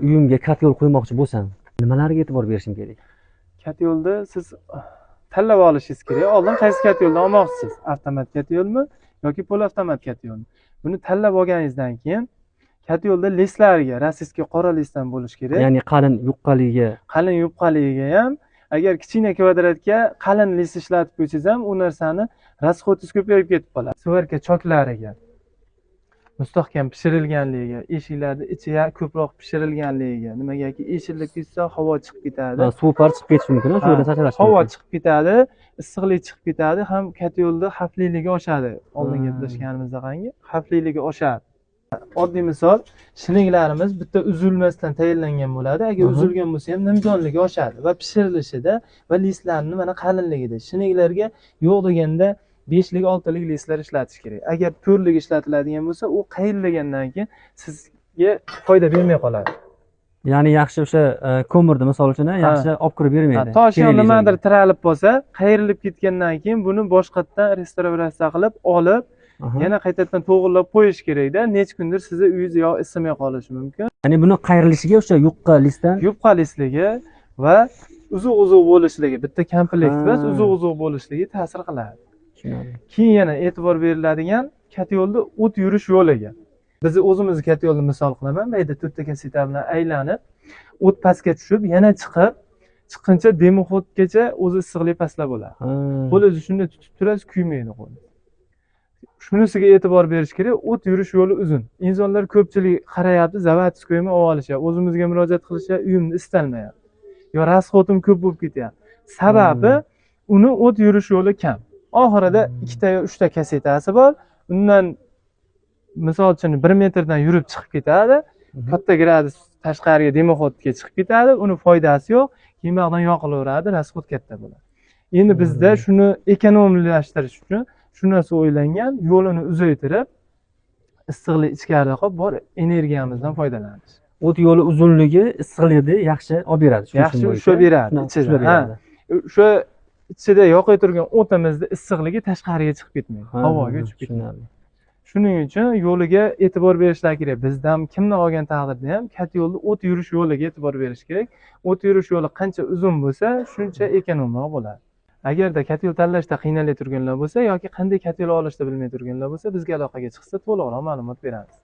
Uyimga kat yo'l qo'ymoqchi bo'lsam, nimalarga e'tibor berishim kerak? Kat yo'lda siz tanlab olishingiz kerak. Oldin qaysi kat yo'ldan olmoqchisiz? Avtomat kat yo'lmi yoki polavtomat kat yo'lmi? Buni tanlab olganingizdan keyin kat yo'lda leslariga, rossiyskiy qora lesdan bo'lishi kerak. Ya'ni qalin yupqaligiga. Qalin yupqaligiga ham, agar kichkina kvadratga qalin les ishlatib qo'ysangiz ham, u narsani rasxodingiz ko'payib ketib qoladi. Svarka choklariga mustahkam pishirilganligiga, eshiklarni ichi ko'proq pishirilganligiga, nimagaki eshiklik ketsa havo chiqib ketadi. Suv par chiqib ketishi mumkin, shu yerda sachrashi havo mumkin. chiqib ketadi, issiqlik chiqib ketadi, ham kat yo'lda xavfliligi oshadi. Oldin gaplashganimizdaqangi xavfliligi oshadi. Oddiy misol, shininglarimiz bitta uzilmasdan tayyorlangan bo'ladi. Agar uzilgan bo'lsa ham nimjonligi oshadi va pishirilishida va listlarning mana qalinligida. Shininglarga yo'q deganda 5 lik 6 lik listlar ishlatish kerak. Agar 4 lik ishlatiladigan bo'lsa, u qayrilgandan keyin sizga foyda bermay qoladi. Ya'ni yaxshi o'sha ko'mirni misol uchun yaxshi olib kirib bermaydi. Tosh nimadir tiralib qolsa, qayrilib ketgandan keyin buni boshqatdan restavratsiya qilib olib, yana qaytadan to'g'irlab qo'yish kerak-da. Necha kundir sizni uyingiz yo isimay qolishi mumkin. Ya'ni buni qayrilishiga o'sha yupqa listdan, yupqa listligi va uzuq-uzuq bo'lishligi, bitta komplekt emas, uzuq-uzuq bo'lishligi ta'sir qiladi. Keyin yana e'tibor beriladigan kat yo'lda o't yurish yo'liga. Biz o'zimizni kat yo'lni misol qilaman. Mayda to'rtta kaseta bilan aylanib, o't pastga tushib, yana chiqib, chiqquncha demoxodgacha o'zi issiqlik pastlab bo'ladi. Qo'lingizni shunday tutib turasiz, kuymaydi qo'lingiz. Shunisiga e'tibor berish kerak, o't yurish yo'li uzun. Insonlar ko'pchilik qarayapti, zavatskoymi olib olishyapti, o'zimizga murojaat qilishyapti, uyimni istalmayapti. Yo rasxotim ko'p bo'lib ketyapti. Sababi uni o't yurish yo'li kam. Oxirida 2 ta yo 3 ta kasetasi bor. Undan misol uchun 1 metrdan yurib chiqib ketadi. Katta gradus tashqariga demoxodga chiqib ketadi. Uni foydasi yo'q. Keyinroqdan yoqilaveradi, rasxod katta bo'ladi. Endi bizda shuni ekonomlashtirish uchun shu narsa o'ylangan, yo'lini uzaytirib, issiqlik ichkarida qolib, bor energiyamizdan foydalanish. O't yo'li uzunligi issiqlikni yaxshi olib beradi. Yaxshi ushlab beradi ichida. O'sha ichida yoqib turgan o'timizni issiqligi tashqariga chiqib ketmaydi, havoga uchib ketadi. Shuning uchun yo'liga e'tibor berishlar kerak. Bizdan kimni olgan taqdirda ham kat yo'lda o't yurish yo'liga e'tibor berish kerak. O't yurish yo'li qancha uzun bo'lsa, shuncha ekonomroq bo'ladi. Agarda kat yo'l tanlashda qiynalib turganlar bo'lsa yoki qanday kat yo'l olishni bilmay turganlar bo'lsa, bizga aloqaga chiqsa to'liqroq ma'lumot beramiz.